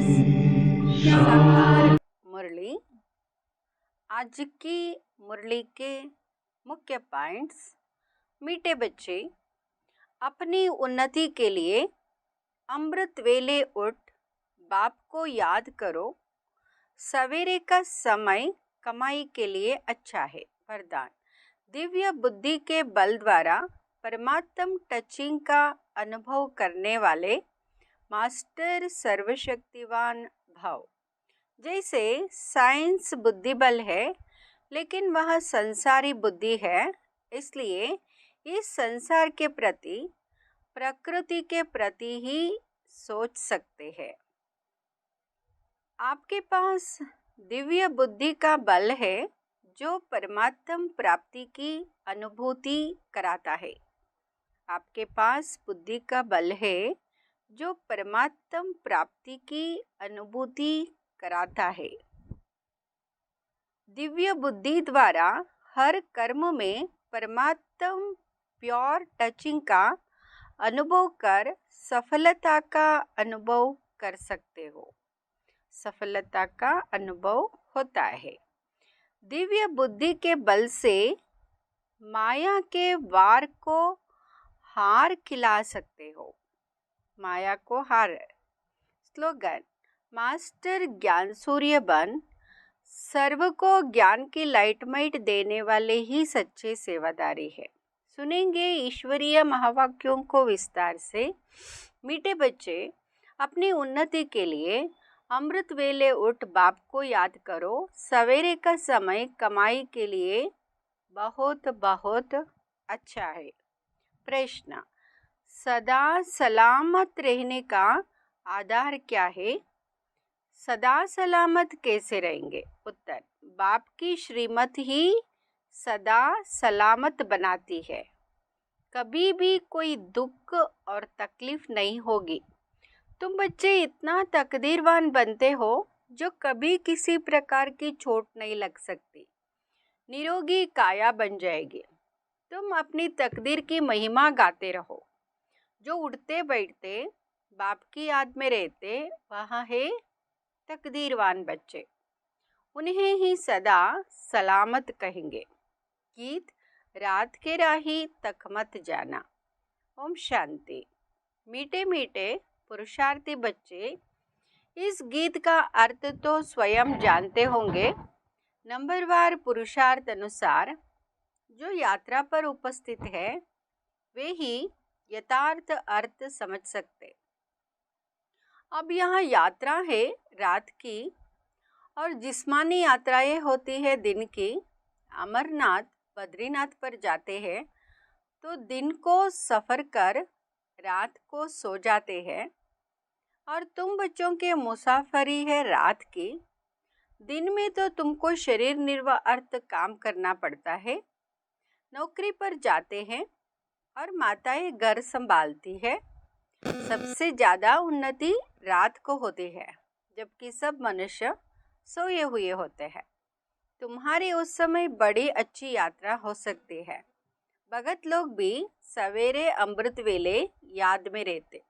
साकार मुरली। आज की मुरली के मुख्य पॉइंट्स। मीठे बच्चे, अपनी उन्नति के लिए अमृत वेले उठ, बाप को याद करो। सवेरे का समय कमाई के लिए अच्छा है। वरदान, दिव्य बुद्धि के बल द्वारा परमात्म टचिंग का अनुभव करने वाले मास्टर सर्वशक्तिवान भाव। जैसे साइंस बुद्धि बल है, लेकिन वह संसारी बुद्धि है, इसलिए इस संसार के प्रति, प्रकृति के प्रति ही सोच सकते हैं। आपके पास दिव्य बुद्धि का बल है जो परमात्म प्राप्ति की अनुभूति कराता है। आपके पास बुद्धि का बल है जो परमात्म प्राप्ति की अनुभूति कराता है। दिव्य बुद्धि द्वारा हर कर्म में परमात्म प्योर टचिंग का अनुभव कर सफलता का अनुभव कर सकते हो। सफलता का अनुभव होता है। दिव्य बुद्धि के बल से माया के वार को हार खिला सकते हो। माया को हार। स्लोगन, मास्टर ज्ञान सूर्य बन, सर्व को ज्ञान की लाइटमाइट देने वाले ही सच्चे सेवादारी है। सुनेंगे ईश्वरीय महावाक्यों को विस्तार से। मीठे बच्चे, अपनी उन्नति के लिए अमृत वेले उठ, बाप को याद करो। सवेरे का समय कमाई के लिए बहुत बहुत अच्छा है। प्रश्न, सदा सलामत रहने का आधार क्या है? सदा सलामत कैसे रहेंगे? उत्तर, बाप की श्रीमत ही सदा सलामत बनाती है। कभी भी कोई दुख और तकलीफ नहीं होगी। तुम बच्चे इतना तकदीरवान बनते हो जो कभी किसी प्रकार की चोट नहीं लग सकती। निरोगी काया बन जाएगी। तुम अपनी तकदीर की महिमा गाते रहो। जो उठते बैठते बाप की याद में रहते, वह है तकदीरवान बच्चे। उन्हें ही सदा सलामत कहेंगे। गीत, रात के राही तक मत जाना। ओम शांति। मीठे मीठे पुरुषार्थी बच्चे, इस गीत का अर्थ तो स्वयं जानते होंगे। नंबरवार पुरुषार्थ अनुसार जो यात्रा पर उपस्थित है, वे ही यथार्थ अर्थ समझ सकते। अब यहाँ यात्रा है रात की और जिस्मानी यात्राएं होती है दिन की। अमरनाथ, बद्रीनाथ पर जाते हैं तो दिन को सफ़र कर रात को सो जाते हैं, और तुम बच्चों के मुसाफरी है रात की। दिन में तो तुमको शरीर निर्वाह अर्थ काम करना पड़ता है। नौकरी पर जाते हैं और माताएं घर संभालती है। सबसे ज़्यादा उन्नति रात को होती है, जबकि सब मनुष्य सोए हुए होते हैं। तुम्हारी उस समय बड़ी अच्छी यात्रा हो सकती है। भगत लोग भी सवेरे अमृत वेले याद में रहते।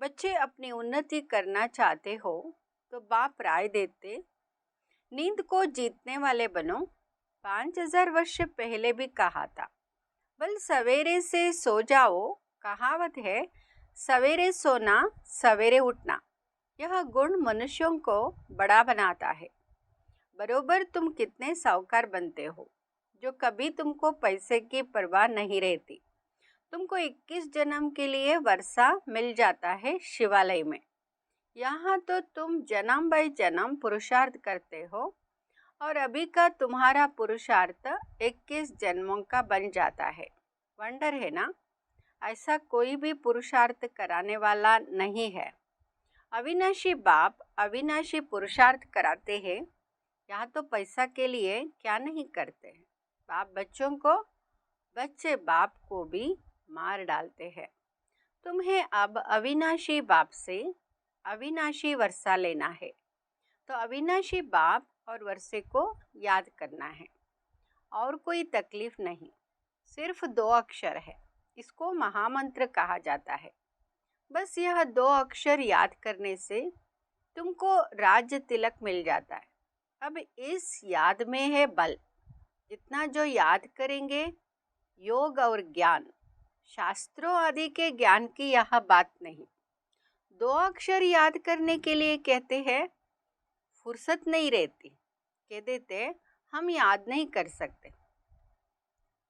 बच्चे, अपनी उन्नति करना चाहते हो तो बाप राय देते, नींद को जीतने वाले बनो। 5000 वर्ष पहले भी कहा था, बल सवेरे से सो जाओ। कहावत है, सवेरे सोना सवेरे उठना। यह गुण मनुष्यों को बड़ा बनाता है। बरोबर तुम कितने साहूकार बनते हो जो कभी तुमको पैसे की परवाह नहीं रहती। तुमको 21 जन्म के लिए वर्षा मिल जाता है शिवालय में। यहाँ तो तुम जन्म बाई जन्म पुरुषार्थ करते हो, और अभी का तुम्हारा पुरुषार्थ 21 जन्मों का बन जाता है। वंडर है ना? ऐसा कोई भी पुरुषार्थ कराने वाला नहीं है। अविनाशी बाप अविनाशी पुरुषार्थ कराते हैं। यहाँ तो पैसा के लिए क्या नहीं करते हैं। बाप बच्चों को, बच्चे बाप को भी मार डालते हैं। तुम्हें अब अविनाशी बाप से अविनाशी वर्षा लेना है, तो अविनाशी बाप और वर्षे को याद करना है। और कोई तकलीफ नहीं, सिर्फ 2 अक्षर है। इसको महामंत्र कहा जाता है। बस यह 2 अक्षर याद करने से तुमको राज्य तिलक मिल जाता है। अब इस याद में है बल। जितना जो याद करेंगे, योग और ज्ञान, शास्त्रों आदि के ज्ञान की यह बात नहीं। 2 अक्षर याद करने के लिए कहते हैं, फुर्सत नहीं रहती, कह देते हम याद नहीं कर सकते,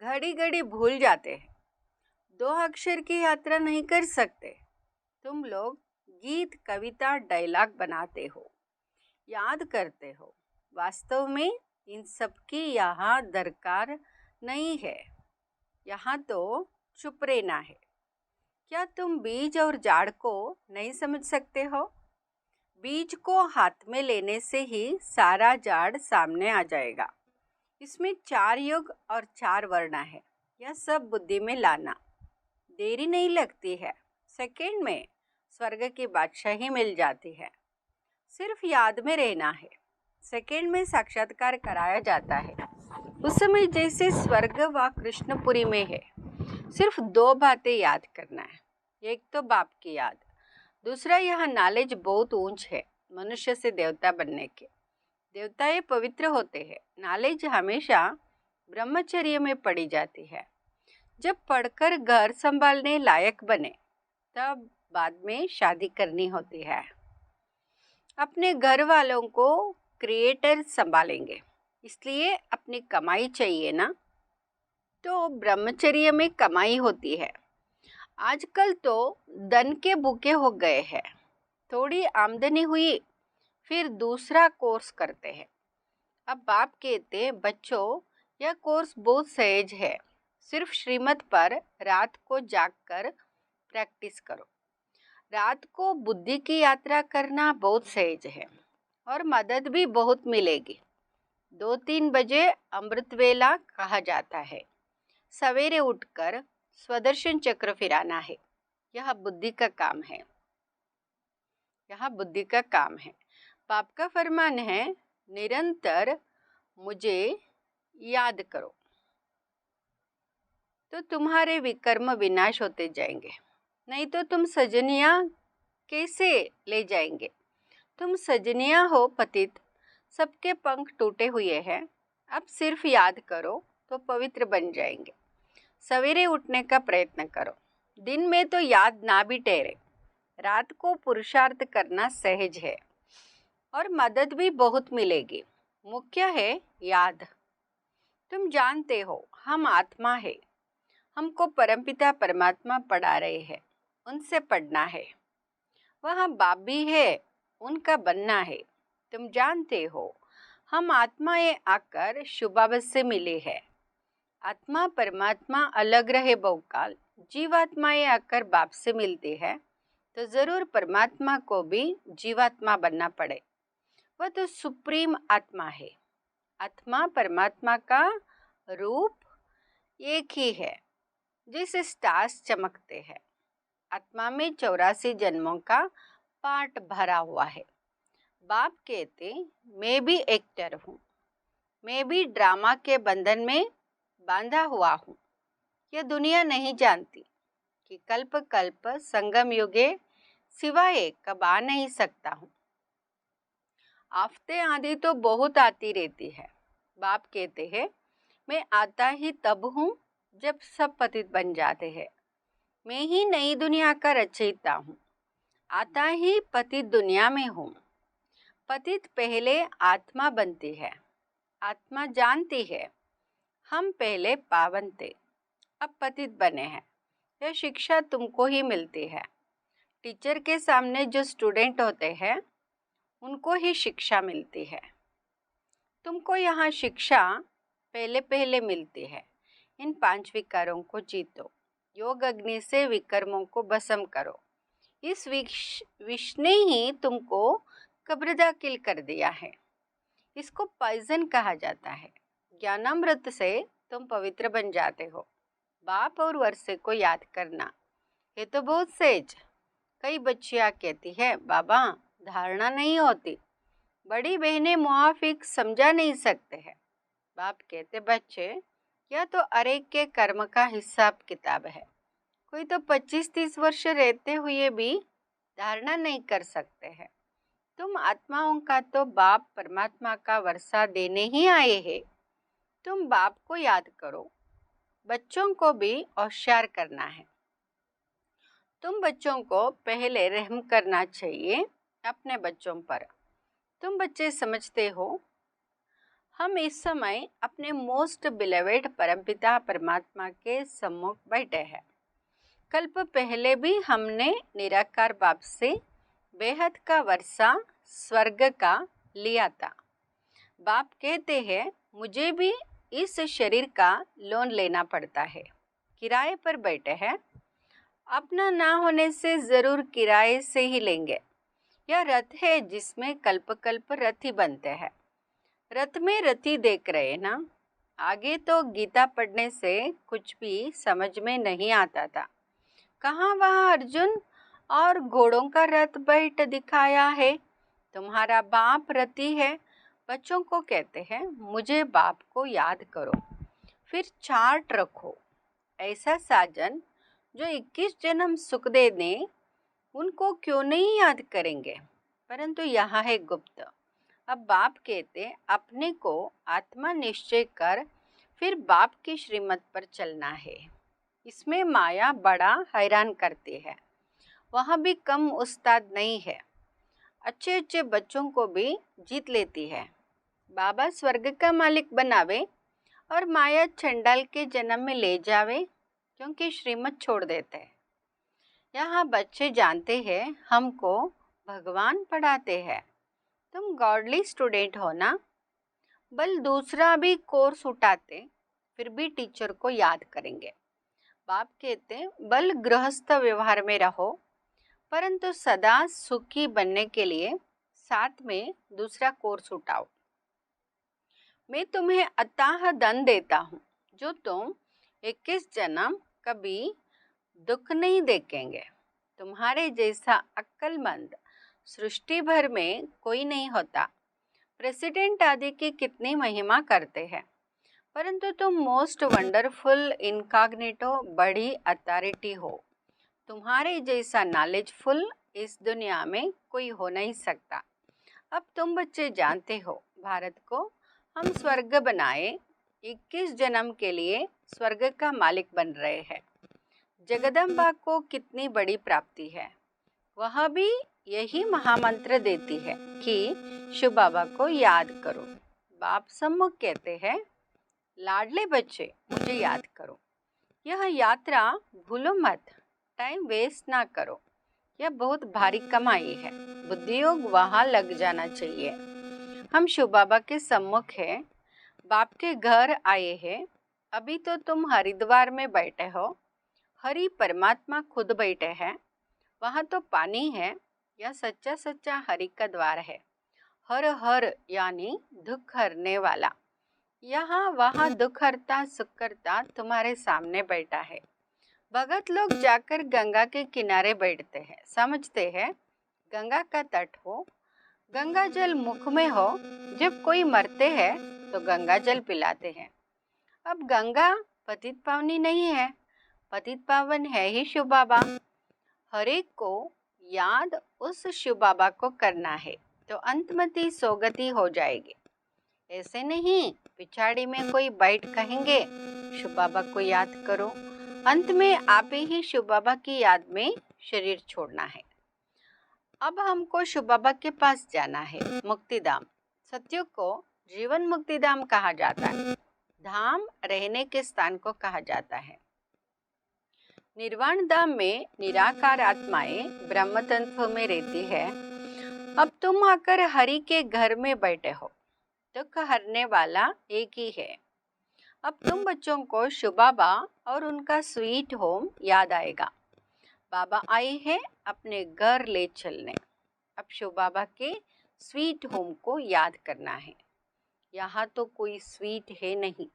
घड़ी घड़ी भूल जाते हैं, 2 अक्षर की यात्रा नहीं कर सकते। तुम लोग गीत, कविता, डायलॉग बनाते हो, याद करते हो। वास्तव में इन सब की यहाँ दरकार नहीं है। यहाँ तो चुप रहना है। क्या तुम बीज और झाड़ को नहीं समझ सकते हो? बीज को हाथ में लेने से ही सारा झाड़ सामने आ जाएगा। इसमें 4 युग और 4 वर्ण है। यह सब बुद्धि में लाना। देरी नहीं लगती है, सेकंड में स्वर्ग की बादशाही मिल जाती है। सिर्फ याद में रहना है, सेकंड में साक्षात्कार कराया जाता है। उस समय जैसे स्वर्ग व कृष्णपुरी में है। सिर्फ 2 बातें याद करना है। एक तो बाप की याद, दूसरा यह नॉलेज बहुत ऊंच है मनुष्य से देवता बनने के। देवताएं पवित्र होते हैं। नॉलेज हमेशा ब्रह्मचर्य में पड़ी जाती है। जब पढ़कर घर संभालने लायक बने, तब बाद में शादी करनी होती है। अपने घर वालों को क्रिएटर संभालेंगे, इसलिए अपनी कमाई चाहिए ना। तो ब्रह्मचर्य में कमाई होती है। आजकल तो धन के भूखे हो गए हैं। थोड़ी आमदनी हुई, फिर दूसरा कोर्स करते हैं। अब बाप कहते, बच्चों यह कोर्स बहुत सहज है। सिर्फ श्रीमत पर रात को जागकर प्रैक्टिस करो। रात को बुद्धि की यात्रा करना बहुत सहज है और मदद भी बहुत मिलेगी। 2-3 बजे अमृत वेला कहा जाता है। सवेरे उठकर स्वदर्शन चक्र फिराना है। यह बुद्धि का काम है। यह बुद्धि का काम है। बाप का फरमान है, निरंतर मुझे याद करो तो तुम्हारे विकर्म विनाश होते जाएंगे। नहीं तो तुम सजनिया कैसे ले जाएंगे? तुम सजनिया हो पतित, सबके पंख टूटे हुए हैं। अब सिर्फ याद करो तो पवित्र बन जाएंगे। सवेरे उठने का प्रयत्न करो। दिन में तो याद ना भी ठहरे, रात को पुरुषार्थ करना सहज है और मदद भी बहुत मिलेगी। मुख्य है याद। तुम जानते हो हम आत्मा है। हमको परमपिता परमात्मा पढ़ा रहे हैं, उनसे पढ़ना है। वहाँ बाप भी है, उनका बनना है। तुम जानते हो हम आत्माएं आकर शुभावत से मिले हैं। आत्मा परमात्मा अलग रहे बहुकाल, जीवात्माएं आकर बाप से मिलती है, तो जरूर परमात्मा को भी जीवात्मा बनना पड़े। वह तो सुप्रीम आत्मा है। आत्मा परमात्मा का रूप एक ही है, जैसे स्टार्स चमकते हैं। आत्मा में 84 जन्मों का पाठ भरा हुआ है। बाप कहते, मैं भी एक्टर हूँ। मैं भी ड्रामा के बंधन में बांधा हुआ हूँ। यह दुनिया नहीं जानती कि कल्प कल्प संगम युगे सिवाय कब आ नहीं सकता हूँ। आफते आंधी तो बहुत आती रहती है। बाप कहते हैं, मैं आता ही तब हूँ जब सब पतित बन जाते हैं। मैं ही नई दुनिया का रचयिता हूँ। आता ही पतित दुनिया में हूँ। पतित पहले आत्मा बनती है। आत्मा जानती है हम पहले पावन थे, अब पतित बने हैं। यह शिक्षा तुमको ही मिलती है। टीचर के सामने जो स्टूडेंट होते हैं, उनको ही शिक्षा मिलती है। तुमको यहाँ शिक्षा पहले पहले मिलती है। इन 5 विकारों को जीतो। योग अग्नि से विकर्मों को भस्म करो। इस विष ने ही तुमको कब्र दाखिल कर दिया है। इसको पॉइजन कहा जाता है। ज्ञानामृत से तुम पवित्र बन जाते हो। बाप और वर्षे को याद करना, ये तो बहुत सहज। कई बच्चियां कहती है, बाबा धारणा नहीं होती, बड़ी बहनें मुआफिक समझा नहीं सकते हैं। बाप कहते, बच्चे यह तो अरेक के कर्म का हिसाब किताब है। कोई तो 25-30 वर्ष रहते हुए भी धारणा नहीं कर सकते हैं। तुम आत्माओं का तो बाप परमात्मा का वर्षा देने ही आए हैं। तुम बाप को याद करो। बच्चों को भी होशियार करना है। तुम बच्चों को पहले रहम करना चाहिए अपने बच्चों पर। तुम बच्चे समझते हो हम इस समय अपने मोस्ट बिलीवेड परमपिता परमात्मा के सम्मुख बैठे हैं। कल्प पहले भी हमने निराकार बाप से बेहद का वर्षा स्वर्ग का लिया था। बाप कहते हैं मुझे भी इस शरीर का लोन लेना पड़ता है। किराए पर बैठे हैं। अपना ना होने से ज़रूर किराए से ही लेंगे। यह रथ है जिसमें कल्प कल्प रथी बनते हैं। रथ में रथी देख रहे ना। आगे तो गीता पढ़ने से कुछ भी समझ में नहीं आता था। कहाँ वहाँ अर्जुन और घोड़ों का रथ बैठ दिखाया है। तुम्हारा बाप रथी है। बच्चों को कहते हैं मुझे बाप को याद करो, फिर चार्ट रखो। ऐसा साजन जो 21 जन्म सुख दे दे उनको क्यों नहीं याद करेंगे। परंतु यहाँ है गुप्त। अब बाप कहते अपने को आत्मा निश्चय कर फिर बाप की श्रीमत पर चलना है। इसमें माया बड़ा हैरान करती है। वहाँ भी कम उस्ताद नहीं है। अच्छे अच्छे बच्चों को भी जीत लेती है। बाबा स्वर्ग का मालिक बनावे और माया चंडाल के जन्म में ले जावे, क्योंकि श्रीमत छोड़ देते हैं। यहाँ बच्चे जानते हैं हमको भगवान पढ़ाते हैं। तुम गॉडली स्टूडेंट हो ना। बल दूसरा भी कोर्स उठाते फिर भी टीचर को याद करेंगे। बाप कहते बल गृहस्थ व्यवहार में रहो, परंतु सदा सुखी बनने के लिए साथ में दूसरा कोर्स उठाओ। मैं तुम्हें अथाह धन देता हूँ जो तुम 21 जन्म कभी दुख नहीं देखेंगे। तुम्हारे जैसा अक्लमंद सृष्टि भर में कोई नहीं होता। प्रेसिडेंट आदि की कितनी महिमा करते हैं, परंतु तुम मोस्ट वंडरफुल इनकॉग्निटो बड़ी अथॉरिटी हो। तुम्हारे जैसा नॉलेजफुल इस दुनिया में कोई हो नहीं सकता। अब तुम बच्चे जानते हो भारत को हम स्वर्ग बनाए 21 जन्म के लिए स्वर्ग का मालिक बन रहे हैं। जगदम्बा को कितनी बड़ी प्राप्ति है। वह भी यही महामंत्र देती है कि शिव बाबा को याद करो। बाप सम्मुख कहते हैं लाडले बच्चे मुझे याद करो। यह यात्रा भूलो मत, टाइम वेस्ट ना करो। यह बहुत भारी कमाई है। बुद्धियोग वहाँ लग जाना चाहिए। हम शिव बाबा के सम्मुख हैं, बाप के घर आए हैं। अभी तो तुम हरिद्वार में बैठे हो। हरि परमात्मा खुद बैठे हैं। वहाँ तो पानी है। यह सच्चा सच्चा हरि का द्वार है। हर हर यानी दुख हरने वाला। यहाँ वहाँ दुख हरता सुख करता तुम्हारे सामने बैठा है। भगत लोग जाकर गंगा के किनारे बैठते हैं। समझते हैं गंगा का तट हो, गंगा जल मुख में हो। जब कोई मरते हैं तो गंगा जल पिलाते हैं। अब गंगा पतित पावनी नहीं है, पतित पावन है ही शिव बाबा। हर एक को याद उस शिव बाबा को करना है तो अंतमति सोगति हो जाएगी। ऐसे नहीं पिछाड़ी में कोई बैठ कहेंगे शिव बाबा को याद करो। अंत में आप ही शिव बाबा की याद में शरीर छोड़ना है। अब हमको शिव बाबा के पास जाना है। मुक्तिधाम सत्युग को जीवन मुक्तिधाम कहा जाता है। धाम रहने के स्थान को कहा जाता है। निर्वाण धाम में निराकार आत्माएं ब्रह्म तत्व में रहती है। अब तुम आकर हरि के घर में बैठे हो। दुख हरने वाला एक ही है। अब तुम बच्चों को शिव बाबा और उनका स्वीट होम याद आएगा। बाबा आए हैं अपने घर ले चलने। अब शिव बाबा के स्वीट होम को याद करना है। यहाँ तो कोई स्वीट है नहीं।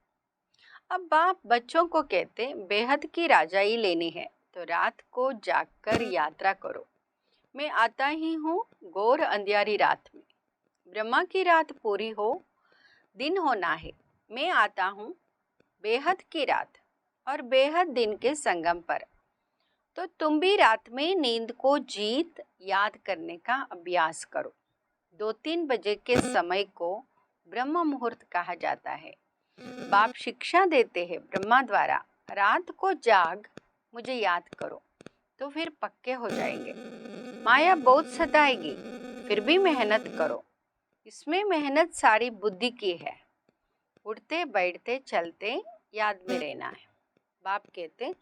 अब बाप बच्चों को कहते बेहद की राजाई लेनी है तो रात को जागकर यात्रा करो। मैं आता ही हूँ घोर अंधियारी रात में। ब्रह्मा की रात पूरी हो, दिन होना है। मैं आता हूँ बेहद की रात और बेहद दिन के संगम पर। तो तुम भी रात में नींद को जीत याद करने का अभ्यास करो। 2-3 बजे के समय को ब्रह्म मुहूर्त कहा जाता है। बाप शिक्षा देते हैं ब्रह्मा द्वारा, रात को जाग मुझे याद करो तो फिर पक्के हो जाएंगे। माया बहुत सताएगी, फिर भी मेहनत करो। इसमें मेहनत सारी बुद्धि की है। उठते बैठते चलते याद में रहना है। बाप कहते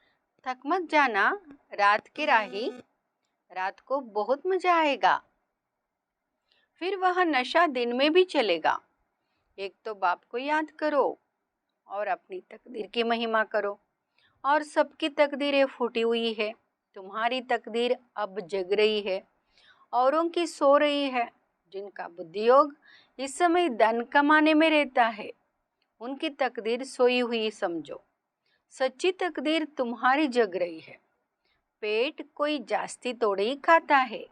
थक मत जाना, रात की राही, रात को बहुत मजा आएगा। फिर वह नशा दिन में भी चलेगा। एक तो बाप को याद करो और अपनी तकदीर की महिमा करो। और सबकी तकदीरें फूटी हुई है, तुम्हारी तकदीर अब जग रही है, औरों की सो रही है। जिनका बुद्धि योग इस समय धन कमाने में रहता है, उनकी तकदीर सोई हुई समझो। सच्ची तकदीर तुम्हारी जग रही है। पेट कोई जास्ती तोड़े ही खाता है।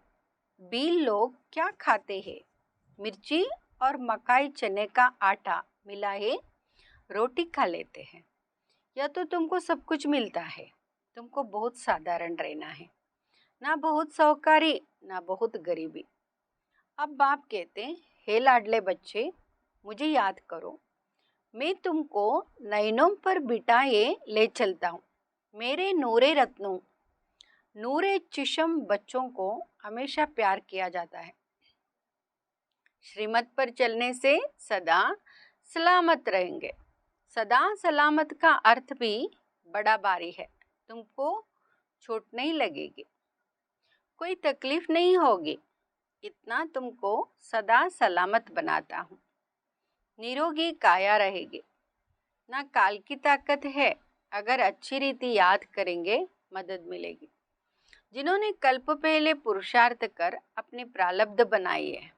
बील लोग क्या खाते हैं? मिर्ची और मकाई चने का आटा मिला है रोटी खा लेते हैं। या तो तुमको सब कुछ मिलता है, तुमको बहुत साधारण रहना है, ना बहुत साहूकारी ना बहुत गरीबी। अब बाप कहते हे लाडले बच्चे, मुझे याद करो, मैं तुमको नैनों पर बिठाए ले चलता हूँ। मेरे नूरे रत्नों, नूरे चिशम बच्चों को हमेशा प्यार किया जाता है। श्रीमत पर चलने से सदा सलामत रहेंगे। सदा सलामत का अर्थ भी बड़ा भारी है। तुमको चोट नहीं लगेगी, कोई तकलीफ नहीं होगी, इतना तुमको सदा सलामत बनाता हूँ। निरोगी काया रहेगी। ना काल की ताकत है, अगर अच्छी रीति याद करेंगे मदद मिलेगी। जिन्होंने कल्प पहले पुरुषार्थ कर अपनी प्रारब्ध बनाई है,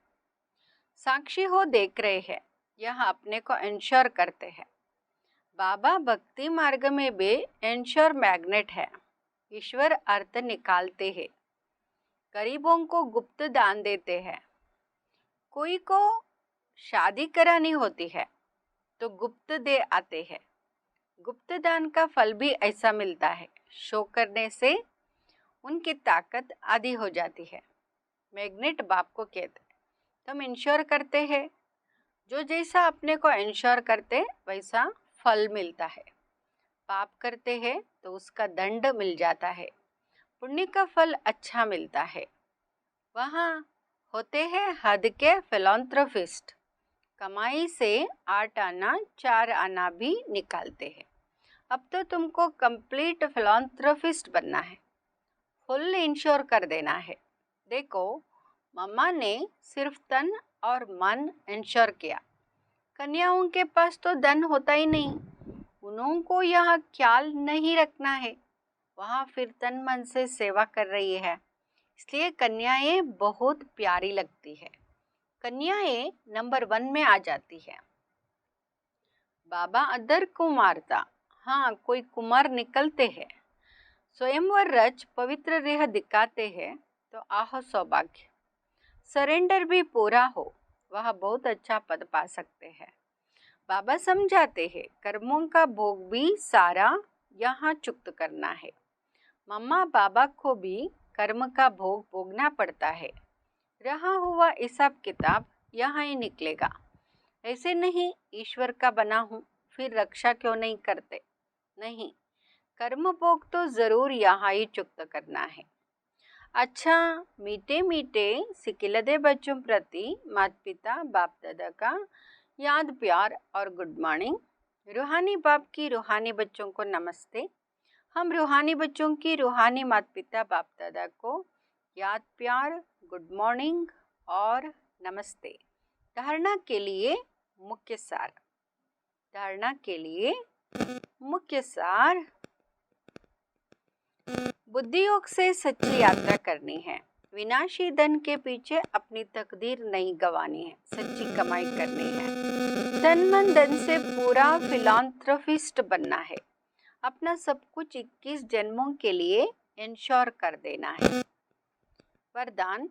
साक्षी हो देख रहे हैं, यह अपने को इंश्योर करते हैं। बाबा भक्ति मार्ग में भी इंश्योर मैग्नेट है। ईश्वर अर्थ निकालते हैं, गरीबों को गुप्त दान देते हैं। कोई को शादी करानी होती है तो गुप्त दे आते हैं। गुप्त दान का फल भी ऐसा मिलता है। शो करने से उनकी ताकत आधी हो जाती है। मैग्नेट बाप को कहते हैं, तुम इंश्योर करते हैं, जो जैसा अपने को इंश्योर करते वैसा फल मिलता है। पाप करते हैं तो उसका दंड मिल जाता है, पुण्य का फल अच्छा मिलता है। वहाँ होते हैं हद के फिलॉन्थ्रोपिस्ट, कमाई से 8 आना 4 आना भी निकालते हैं। अब तो तुमको कंप्लीट फिलॉन्थ्रोपिस्ट बनना है, फुल इंश्योर कर देना है। देखो, मम्मा ने सिर्फ तन और मन इंश्योर किया। कन्याओं के पास तो धन होता ही नहीं, उनको यह ख्याल नहीं रखना है, वहाँ फिर तन मन से सेवा कर रही है, इसलिए कन्याएं बहुत प्यारी लगती है। कन्याएं नंबर 1 में आ जाती है। बाबा अदर को मारता, हाँ कोई कुमार निकलते हैं, स्वयंवर रच पवित्र रेह दिखाते हैं तो आहो सौभाग्य। सरेंडर भी पूरा हो, वह बहुत अच्छा पद पा सकते हैं। बाबा समझाते हैं, कर्मों का भोग भी सारा यहाँ चुक्त करना है। मम्मा बाबा को भी कर्म का भोग भोगना पड़ता है। रहा हुआ हिसाब किताब यहाँ ही निकलेगा। ऐसे नहीं ईश्वर का बना हूँ फिर रक्षा क्यों नहीं करते, नहीं, कर्म भोग तो जरूर यहाँ ही चुक्त करना है। अच्छा, मीठे मीठे सिकिलदे बच्चों प्रति माता पिता बाप दादा का याद प्यार और गुड मॉर्निंग। रूहानी बाप की रूहानी बच्चों को नमस्ते। हम रूहानी बच्चों की रूहानी माता पिता बाप दादा को याद प्यार, गुड मॉर्निंग और नमस्ते। धारणा के लिए मुख्य सार। धारणा के लिए मुख्य सार, बुद्धि योग से सच्ची यात्रा करनी है। विनाशी धन के पीछे अपनी तकदीर नहीं गंवानी है, सच्ची कमाई करनी है। तन मन धन से पूरा फिलॉन्थ्रोपिस्ट बनना है। अपना सब कुछ 21 जन्मों के लिए इंश्योर कर देना है। वरदान,